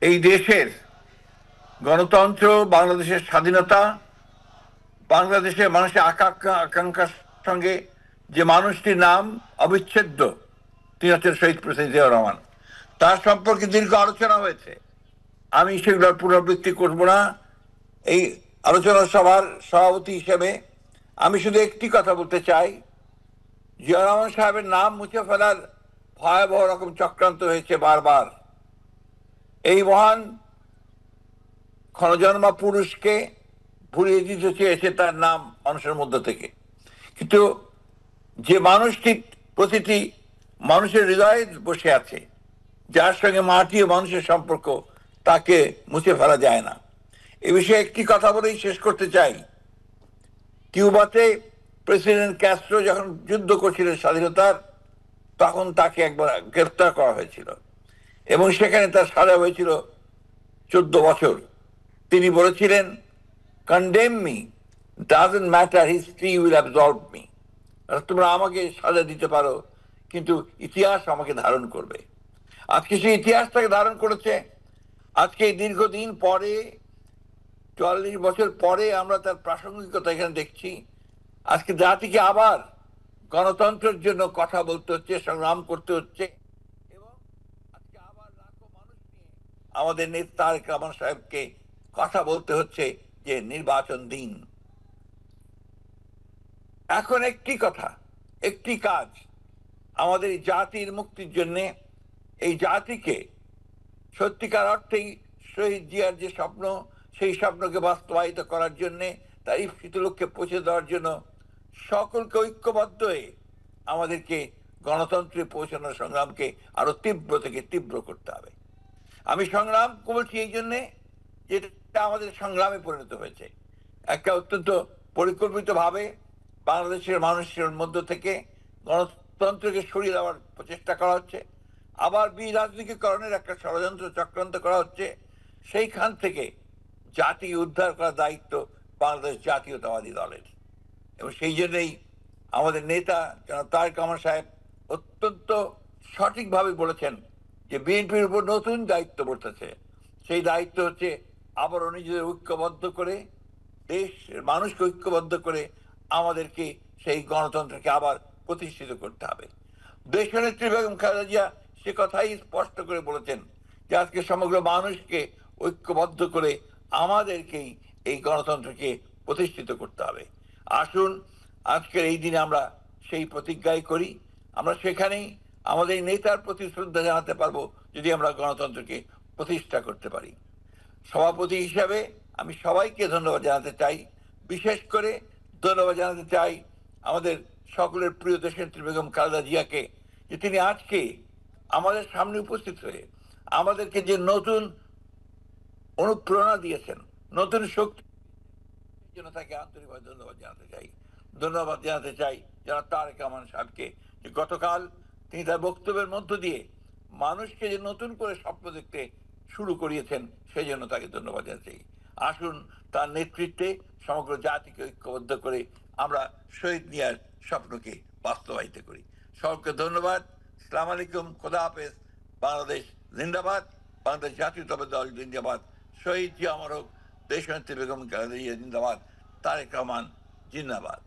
এই দেশের গণতন্ত্র, বাংলাদেশের স্বাধীনতা, বাংলাদেশের মানুষের আকাঙ্ক্ষার সঙ্গে যে মানুষটির নাম অবিচ্ছেদ্য, তিনি হচ্ছেন শহীদ প্রেসিডেন্ট জিয়াউর রহমান। তার সম্পর্কে দীর্ঘ আলোচনা হয়েছে, আমি সেগুলোর পুনরাবৃত্তি করব না। এই আলোচনা সভার সভাপতি হিসেবে আমি শুধু একটি কথা বলতে চাই, জিয়াউর রহমান সাহেবের নাম মুছে ফেলার ভয়াবহ রকম চক্রান্ত হয়েছে বারবার। এই মহান ক্ষণজন্মা পুরুষকে ভুলিয়ে দিতে চেয়েছে তার নাম মানুষের মধ্য থেকে, কিন্তু যে মানুষটি প্রতিটি মানুষের হৃদয়ে বসে আছে, যার সঙ্গে মাটি ও মানুষের সম্পর্ক, তাকে মুছে ফেলা যায় না। এ বিষয়ে একটি কথা বলেই শেষ করতে চাই। কিউবাতে প্রেসিডেন্ট ক্যাস্ট্রো যখন যুদ্ধ করছিলেন স্বাধীনতার, তখন তাকে একবার গ্রেফতার করা হয়েছিল এবং সেখানে তার সাজা হয়েছিল 14 বছর। তিনি বলেছিলেন, condemn me, doesn't matter, history will absorb me. তোমরা আমাকে সাজা দিতে পারো, কিন্তু ইতিহাস আমাকে ধারণ করবে। আজকে সেই ইতিহাস তাকে ধারণ করেছে। আজকে দীর্ঘদিন পরে, 44 বছর পরে আমরা তার প্রাসঙ্গিকতা এখানে দেখছি। আজকে জাতিকে আবার গণতন্ত্রের জন্য কথা বলতে হচ্ছে, সংগ্রাম করতে হচ্ছে, এবং আজকে আবার লাখো মানুষ নিয়ে আমাদের নেতা তারেক রহমান সাহেবকে কথা বলতে হচ্ছে যে নির্বাচন দিন। এখন একটি কথা, একটি কাজ, আমাদের জাতির মুক্তির জন্য, এই জাতিকে সত্যিকার অর্থেই শহীদ জিয়ার যে স্বপ্ন, সেই স্বপ্নকে বাস্তবায়িত করার জন্য, তার ইপ্সিত লক্ষ্যে পৌঁছে দেওয়ার জন্য সকলকে ঐক্যবদ্ধ হয়ে আমাদেরকে গণতন্ত্রে পৌঁছানোর সংগ্রামকে আরো তীব্র থেকে তীব্র করতে হবে। আমি সংগ্রাম করছি এই জন্যে যেটা আমাদের সংগ্রামে পরিণত হয়েছে। একটা অত্যন্ত পরিকল্পিতভাবে বাংলাদেশের মানুষের মধ্য থেকে গণতন্ত্রকে সরিয়ে দেওয়ার প্রচেষ্টা করা হচ্ছে, আবার বিরাজনীতিকরণের একটা ষড়যন্ত্র চক্রান্ত করা হচ্ছে। সেইখান থেকে জাতি উদ্ধার করার দায়িত্ব বাংলাদেশ জাতীয়তাবাদী দলের, এবং সেই জন্যই আমাদের নেতা জনাব তারেক রহমান সাহেব অত্যন্ত সঠিকভাবে বলেছেন যে বিএনপির উপর নতুন দায়িত্ব বর্তেছে। সেই দায়িত্ব হচ্ছে আবারও নিজেদের ঐক্যবদ্ধ করে, দেশের মানুষকে ঐক্যবদ্ধ করে আমাদেরকে সেই গণতন্ত্রকে আবার প্রতিষ্ঠিত করতে হবে। দেশনেত্রী বেগম খালেদা জিয়া সে কথাই স্পষ্ট করে বলেছেন যে আজকে সমগ্র মানুষকে ঐক্যবদ্ধ করে আমাদেরকেই এই গণতন্ত্রকে প্রতিষ্ঠিত করতে হবে। আসুন আজকের এই দিনে আমরা সেই প্রতিজ্ঞাই করি। আমরা সেখানেই আমাদের নেতার প্রতি শ্রদ্ধা জানাতে পারবো যদি আমরা গণতন্ত্রকে প্রতিষ্ঠা করতে পারি। সভাপতি হিসাবে আমি সবাইকে ধন্যবাদ জানাতে চাই। বিশেষ করে ধন্যবাদ জানাতে চাই আমাদের সকলের প্রিয় দেশনেত্রী বেগম খালেদা জিয়াকে, যে তিনি আজকে আমাদের সামনে উপস্থিত হয়ে আমাদেরকে যে নতুন অনুপ্রেরণা দিয়েছেন, নতুন শক্তি, জন্য তাকে আন্তরিকভাবে ধন্যবাদ জানাতে চাই। ধন্যবাদ জানাতে চাই যারা তারেক রহমান সাহেবকে, যে গতকাল তিনি তার বক্তব্যের মধ্য দিয়ে মানুষকে যে নতুন করে স্বপ্ন দেখতে শুরু করিয়েছেন, সেই জন্য তাকে ধন্যবাদ জানাতে চাই। আসুন তার নেতৃত্বে সমগ্র জাতিকে ঐক্যবদ্ধ করে আমরা শহীদ মিয়ার স্বপ্নকে বাস্তবায়িত করি। সকলকে ধন্যবাদ। আসসালামু আলাইকুম, খোদা হাফেজ। বাংলাদেশ জিন্দাবাদ, বাংলাদেশ জাতীয়তাবাদী দল জিন্দাবাদ, শহীদ জিয়া অমর হোক, দেশনেত্রী বেগম খালেদা জিয়া জিন্দাবাদ, তারেক রহমান জিন্দাবাদ।